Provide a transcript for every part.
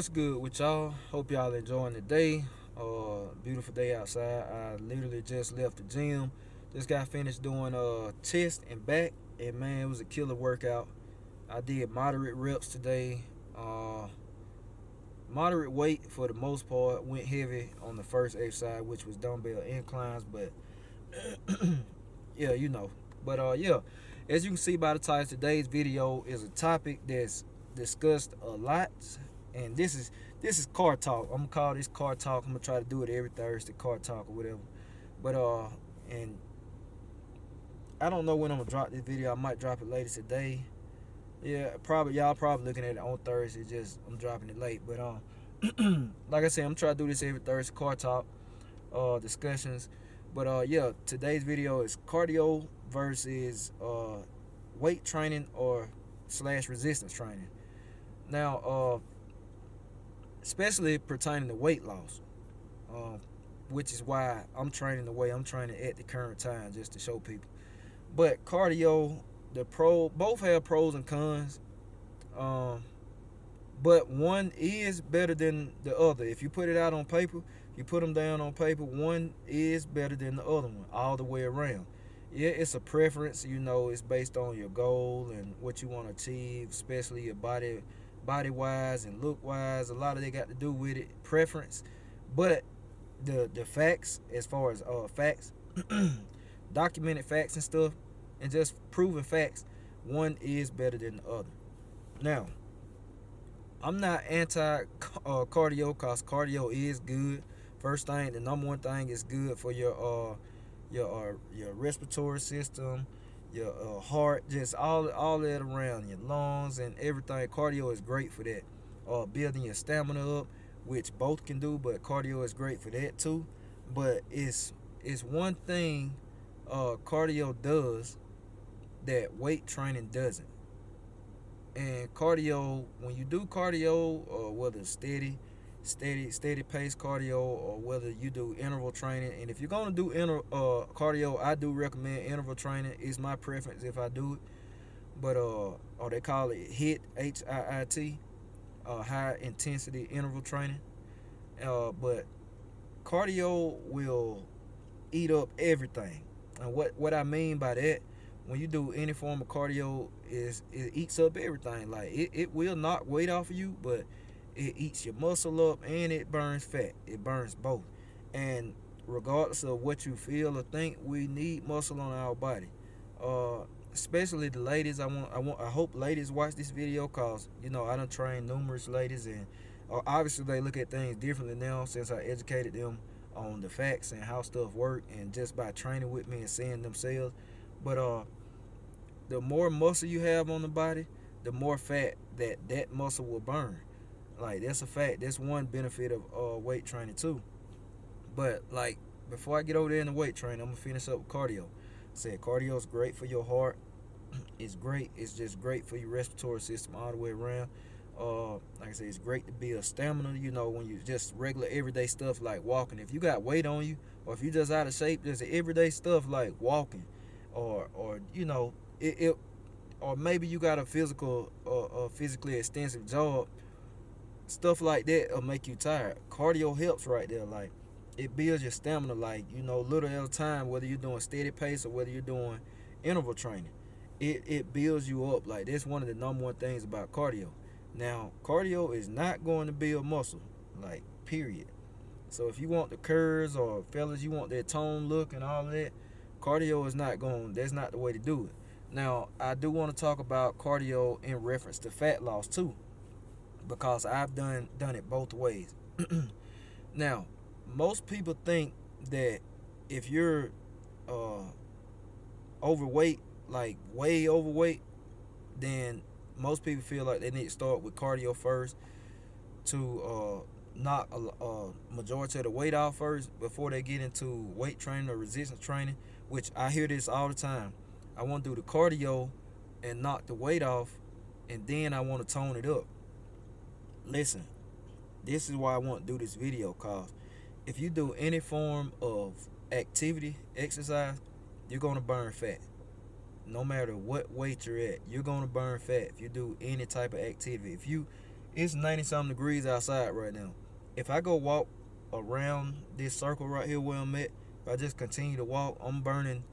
What's good with y'all? Hope y'all enjoying the day. Beautiful day outside. I literally just left the gym. Just got finished doing chest and back, and man, it was a killer workout. I did moderate reps today. Uh, Moderate weight for the most part. Went heavy on the first exercise, which was dumbbell inclines, but yeah, you know. But yeah, as you can see by the title, today's video is a topic that's discussed a lot, and this is car talk. I'm gonna call this car talk. I'm gonna try to do it every Thursday, car talk or whatever. But and I don't know when I'm gonna drop this video. I might drop it later today. Yeah, probably y'all probably looking at it on Thursday. Just I'm dropping it late, but like I said, I'm trying to do this every Thursday, car talk, discussions. But yeah, today's video is cardio versus weight training or slash resistance training. Now, especially pertaining to weight loss, uh, which is why I'm training the way I'm training at the current time, just to show people. But cardio, both have pros and cons. Um, but one is better than the other. If you put it out on paper, you put them down on paper, one is better than the other one, all the way around. Yeah, it's a preference. It's based on your goal and what you want to achieve, especially your body wise and look wise. A lot of they got to do with it, preference. But the facts, as far as facts, documented facts and stuff, and just proven facts, one is better than the other. Now, I'm not anti cardio, cause cardio is good. First thing, the number one thing is good for your respiratory system, your heart, just all that around your lungs and everything. Cardio is great for that. Building your stamina up, which both can do, but cardio is great for that too. But it's one thing cardio does that weight training doesn't. And cardio, when you do cardio, or whether steady pace cardio, or whether you do interval training, and if you're gonna do cardio, I do recommend interval training. It's my preference if I do it. But or they call it HIIT, high intensity interval training. But cardio will eat up everything. And what I mean by that, when you do any form of cardio, is it eats up everything. Like it will knock weight off of you, but it eats your muscle up and it burns fat. It burns both. And regardless of what you feel or think, we need muscle on our body. Especially the ladies. I hope ladies watch this video, cause I done trained numerous ladies, and obviously they look at things differently now since I educated them on the facts and how stuff work, and just by training with me and seeing themselves. But the more muscle you have on the body, the more fat that muscle will burn. Like, that's a fact. That's one benefit of weight training too. But like, before I get over there in the weight training, I'm gonna finish up with cardio. I said cardio is great for your heart. It's great. It's just great for your respiratory system all the way around. Like I said, it's great to build stamina. When you just regular everyday stuff like walking. If you got weight on you, or if you just out of shape, there's everyday stuff like walking, or it or maybe you got a physically extensive job. Stuff like that will make you tired. Cardio helps right there. Like, it builds your stamina. Like, little at a time. Whether you're doing steady pace or whether you're doing interval training, it builds you up. Like, that's one of the number one things about cardio. Now, cardio is not going to build muscle, like, period. So if you want the curves, or fellas, you want that tone look and all of that, cardio is not going. That's not the way to do it. Now, I do want to talk about cardio in reference to fat loss too, because I've done it both ways. Now, most people think that if you're overweight, like way overweight, then most people feel like they need to start with cardio first to knock a majority of the weight off first before they get into weight training or resistance training, which I hear this all the time. I want to do the cardio and knock the weight off, and then I want to tone it up. Listen, this is why I want to do this video, cause if you do any form of activity, exercise, you're gonna burn fat. No matter what weight you're at, you're gonna burn fat if you do any type of activity. It's 90 something degrees outside right now. If I go walk around this circle right here where I'm at, if I just continue to walk, I'm burning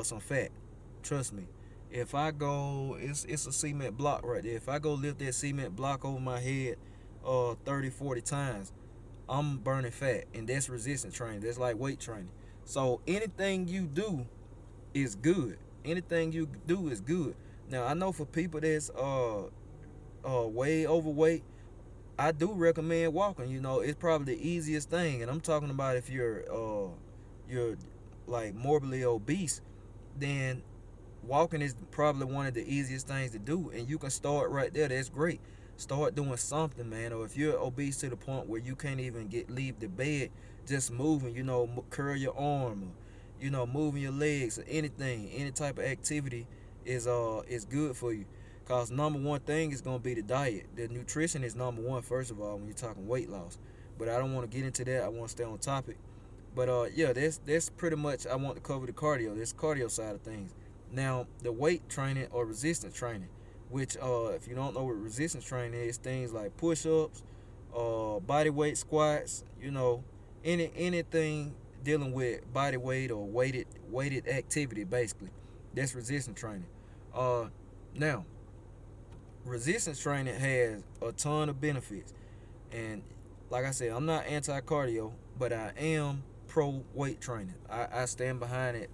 some fat. Trust me. If I go, it's a cement block right there. If I go lift that cement block over my head 30, 40 times, I'm burning fat. And that's resistance training. That's like weight training. So anything you do is good. Anything you do is good. Now I know for people that's way overweight, I do recommend walking. It's probably the easiest thing, and I'm talking about if you're like morbidly obese, then walking is probably one of the easiest things to do, and you can start right there. That's great. Start doing something, man. Or if you're obese to the point where you can't even leave the bed, just moving. Curl your arm, or moving your legs, or anything, any type of activity is good for you. Cause number one thing is gonna be the diet. The nutrition is number one, first of all, when you're talking weight loss. But I don't want to get into that. I want to stay on topic. But yeah, that's pretty much I want to cover the cardio. This cardio side of things. Now the weight training or resistance training, which if you don't know what resistance training is, things like push-ups, body weight squats, anything dealing with body weight or weighted activity, basically. That's resistance training. Now resistance training has a ton of benefits, and like I said, I'm not anti-cardio, but I am pro weight training. I stand behind it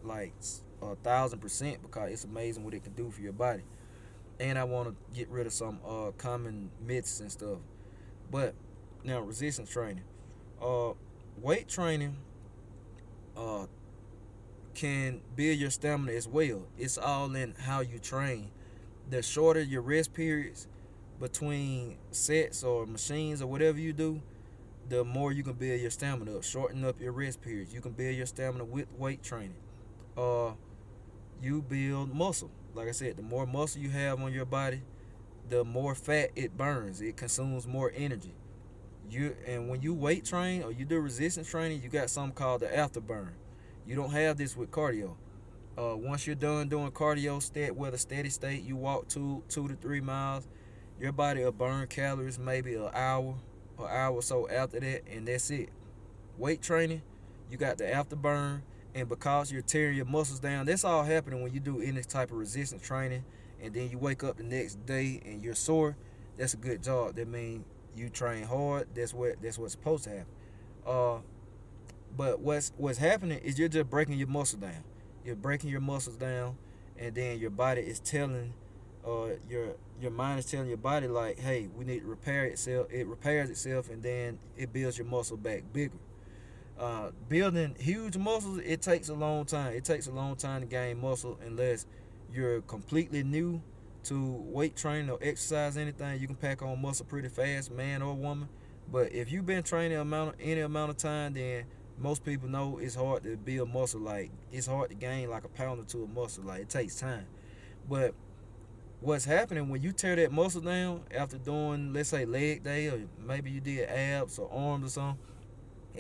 like 1,000% because it's amazing what it can do for your body, and I want to get rid of some common myths and stuff. But now resistance training, weight training uh, can build your stamina as well. It's all in how you train. The shorter your rest periods between sets or machines or whatever you do, the more you can build your stamina up. Shorten up your rest periods. You can build your stamina with weight training. You build muscle. Like I said, the more muscle you have on your body, the more fat it burns. It consumes more energy. And when you weight train or you do resistance training, you got something called the afterburn. You don't have this with cardio. Once you're done doing cardio, with a steady state, you walk 2 to 3 miles. Your body will burn calories maybe an hour or so after that, and that's it. Weight training, you got the afterburn, and because you're tearing your muscles down, that's all happening when you do any type of resistance training, and then you wake up the next day and you're sore. That's a good job. That means you train hard. That's what's supposed to happen. But what's happening is you're just breaking your muscle down. You're breaking your muscles down, and then your body is telling, your mind is telling your body like, hey, we need to repair itself. It repairs itself, and then it builds your muscle back bigger. Building huge muscles, it takes a long time. It takes a long time to gain muscle unless you're completely new to weight training or exercise anything. You can pack on muscle pretty fast, man or woman. But if you've been training any amount of time, then most people know it's hard to build muscle. Like, it's hard to gain like a pound or two of muscle. Like, it takes time. But what's happening when you tear that muscle down after doing, let's say, leg day, or maybe you did abs or arms or something,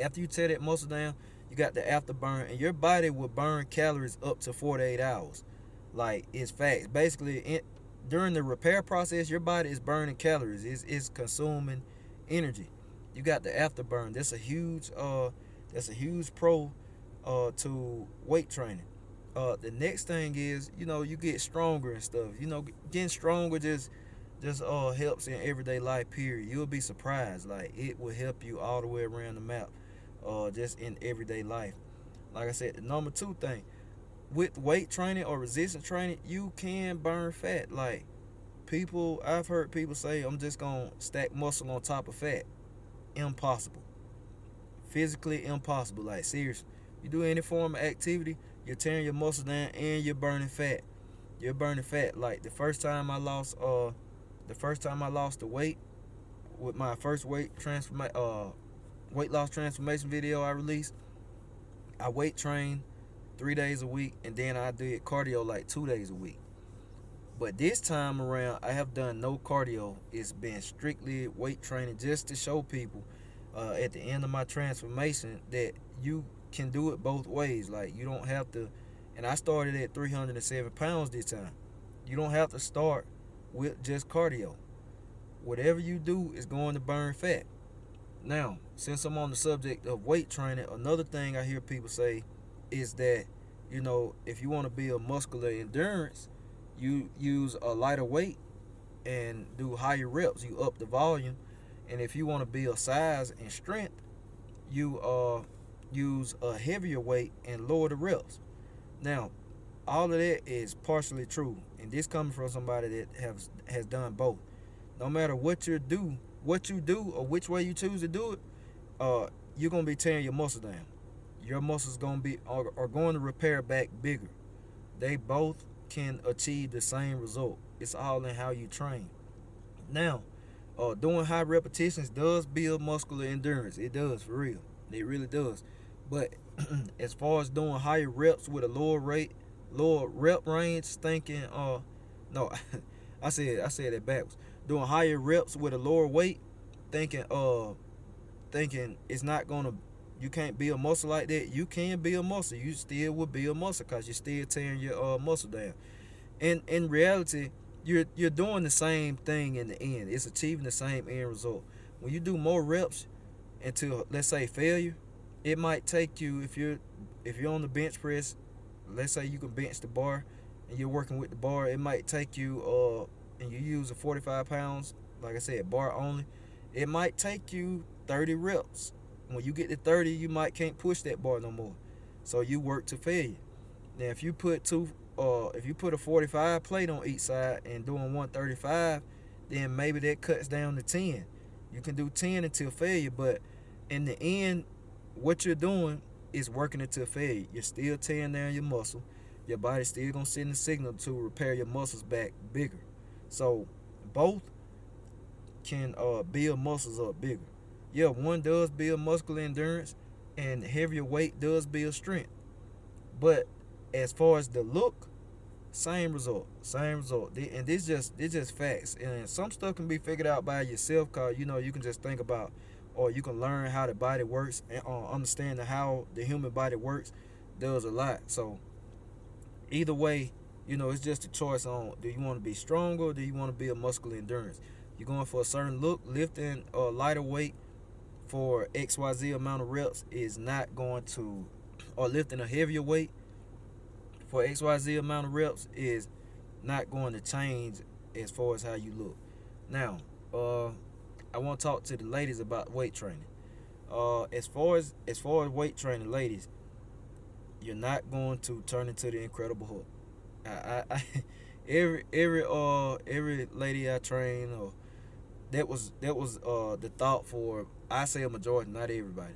after you tear that muscle down, you got the afterburn, and your body will burn calories up to 48 hours. Like, it's facts. Basically, during the repair process, your body is burning calories. It's consuming energy. You got the afterburn. That's a huge pro to weight training. The next thing is, you get stronger and stuff. Getting stronger just helps in everyday life, period. You'll be surprised. Like, it will help you all the way around the map, just in everyday life. Like I said, the number two thing, with weight training or resistance training, you can burn fat. Like, I've heard people say, I'm just going to stack muscle on top of fat. Impossible. Physically impossible. Like, seriously. You do any form of activity, you're tearing your muscles down and you're burning fat. You're burning fat. Like, the first time I lost the weight with my first weight loss transformation video I released, I weight trained 3 days a week, and then I did cardio like 2 days a week. But this time around, I have done no cardio. It's been strictly weight training, just to show people at the end of my transformation that you can do it both ways. Like, you don't have to, and I started at 307 pounds this time. You don't have to start with just cardio. whatever you do is going to burn fat. Now, since I'm on the subject of weight training, another thing I hear people say is that, if you want to build muscular endurance, you use a lighter weight and do higher reps. You up the volume. And if you want to build size and strength, you use a heavier weight and lower the reps. Now, all of that is partially true, and this coming from somebody that has done both. No matter what you do, or which way you choose to do it, you're gonna be tearing your muscle down. Your muscles are going to repair back bigger. They both can achieve the same result. It's all in how you train. Now, doing high repetitions does build muscular endurance. It does, for real. It really does. But as far as doing higher reps with a lower rep range, no, I said that backwards. Doing higher reps with a lower weight, thinking it's not gonna, you can't build muscle like that. You can build muscle. You still will build muscle because you're still tearing your muscle down. And in reality, you're doing the same thing in the end. It's achieving the same end result. When you do more reps until, let's say, failure, it might take you, if you're on the bench press, let's say you can bench the bar and you're working with the bar, it might take you and you use a 45 pounds, like I said, bar only, it might take you 30 reps. When you get to 30, you might can't push that bar no more. So you work to failure. Now if you put a 45 plate on each side and doing 135, then maybe that cuts down to 10. You can do 10 until failure, but in the end, what you're doing is working until failure. You're still tearing down your muscle. Your body's still gonna send a signal to repair your muscles back bigger. So both can build muscles up bigger. Yeah, one does build muscular endurance, and heavier weight does build strength. But as far as the look, same result. And this just facts. And some stuff can be figured out by yourself, cause you can just think about, or you can learn how the body works, and understanding how the human body works does a lot. So either way, it's just a choice on, do you want to be stronger or do you want to build muscular endurance? You're going for a certain look, lifting a lighter weight for XYZ amount of reps is not going to, or lifting a heavier weight for XYZ amount of reps is not going to change as far as how you look. Now, I want to talk to the ladies about weight training. As far as weight training, ladies, you're not going to turn into the Incredible Hulk. Every lady I train, or that was the thought for, I say, a majority, not everybody.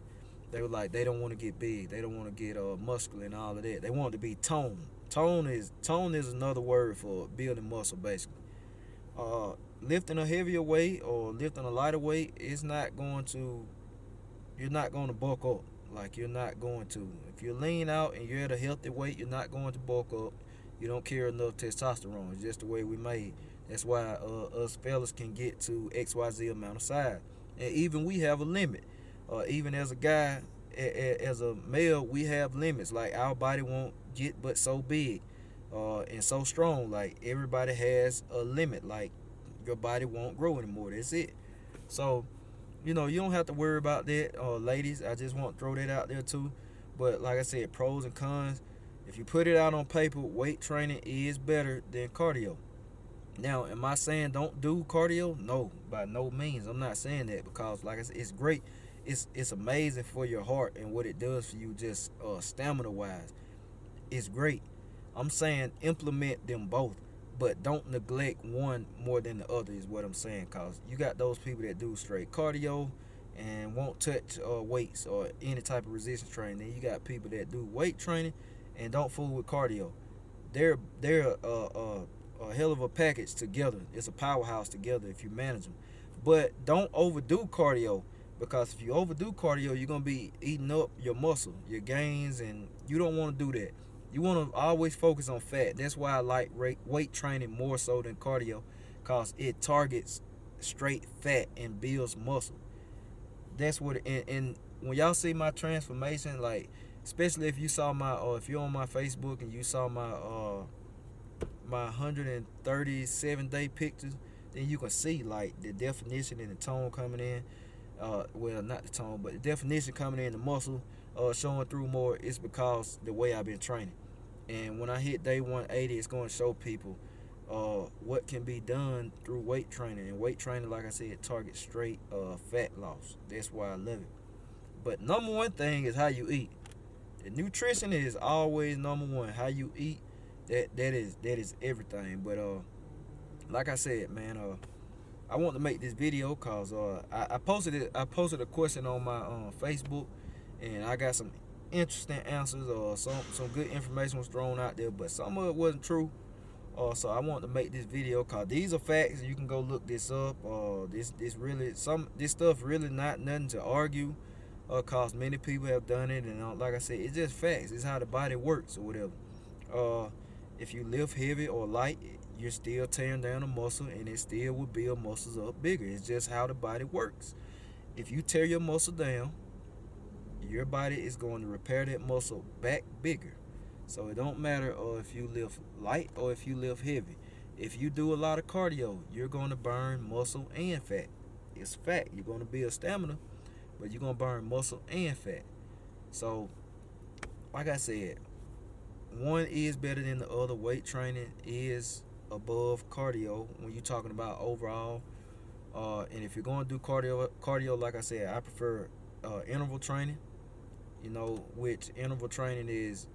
They were like, they don't want to get big, they don't want to get muscular and all of that. They want to be toned. Tone is another word for building muscle, basically. Lifting a heavier weight or lifting a lighter weight is you're not going to bulk up. Like, you're not going to. If you lean out and you're at a healthy weight, you're not going to bulk up. You don't carry enough testosterone. It's just the way we made. That's why us fellas can get to XYZ amount of size. And even we have a limit. Even as a guy, as a male, we have limits. Like, our body won't get but so big and so strong. Like, everybody has a limit. Like, your body won't grow anymore. That's it. So, you don't have to worry about that. Ladies, I just want to throw that out there too. But like I said, pros and cons. If you put it out on paper, weight training is better than cardio. Now, am I saying don't do cardio? No, by no means. I'm not saying that, because like I said, it's great. It's amazing for your heart and what it does for you, just stamina wise. It's great. I'm saying implement them both, but don't neglect one more than the other, is what I'm saying. Cause you got those people that do straight cardio and won't touch weights or any type of resistance training. Then you got people that do weight training and don't fool with cardio. They're a hell of a package together. It's a powerhouse together if you manage them. But don't overdo cardio, because if you overdo cardio, you're gonna be eating up your muscle, your gains, and you don't want to do that. You want to always focus on fat. That's why I like weight training more so than cardio, because it targets straight fat and builds muscle. That's what and when y'all see my transformation, like, especially if you saw if you're on my Facebook and you saw my 137 day pictures then you can see like the definition and the tone coming in. Well, not the tone, but the definition coming in, the muscle showing through more. It's because the way I've been training. And when I hit day 180, it's going to show people what can be done through weight training. And weight training, like I said, targets straight fat loss. That's why I love it. But number one thing is how you eat. The nutrition is always number one. How you eat, that is everything. But like I said, man, I want to make this video cause I posted a question on my Facebook, and I got some interesting answers, or some good information was thrown out there, but some of it wasn't true. So I want to make this video cause these are facts. You can go look this up. This stuff really not nothing to argue. Cause many people have done it, and like I said, it's just facts. It's how the body works or whatever. If you lift heavy or light, you're still tearing down the muscle, and it still will build muscles up bigger. It's just how the body works. If you tear your muscle down, your body is going to repair that muscle back bigger. So it don't matter if you lift light or if you lift heavy. If you do a lot of cardio, you're going to burn muscle and fat. It's fact. You're going to build stamina, but you're going to burn muscle and fat. So, like I said, one is better than the other. Weight training is above cardio when you're talking about overall. And if you're going to do cardio, like I said, I prefer interval training. Which interval training is,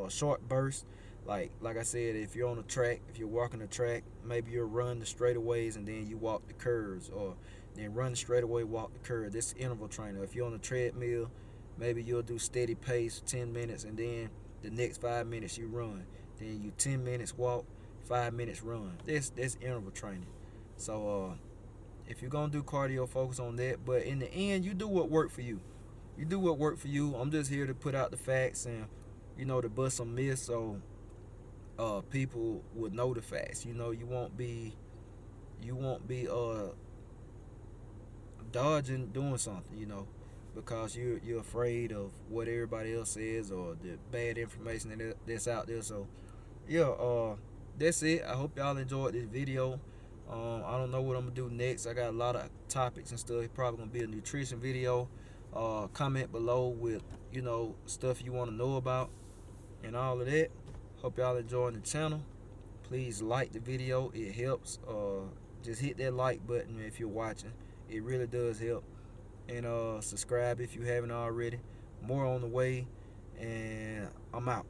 short bursts. Like I said, if you're on a track, if you're walking the track, maybe you'll run the straightaways and then you walk the curves, or then run the straightaway, walk the curve. This is interval training. If you're on a treadmill, maybe you'll do steady pace 10 minutes, and then the next 5 minutes you run. Then you 10 minutes walk, 5 minutes run. That's interval training. So if you're gonna do cardio, focus on that. But in the end, you do what worked for you. You do what worked for you. I'm just here to put out the facts and to bust some myths, so people would know the facts. You won't be dodging doing something, because you're afraid of what everybody else says or the bad information that's out there. So yeah, that's it. I hope y'all enjoyed this video. I don't know what I'm gonna do next. I got a lot of topics and stuff. It's probably gonna be a nutrition video. Comment below with stuff you want to know about and all of that. Hope y'all enjoying the channel. Please like the video. It helps. Just hit that like button if you're watching. It really does help. And subscribe if you haven't already. More on the way, and I'm out.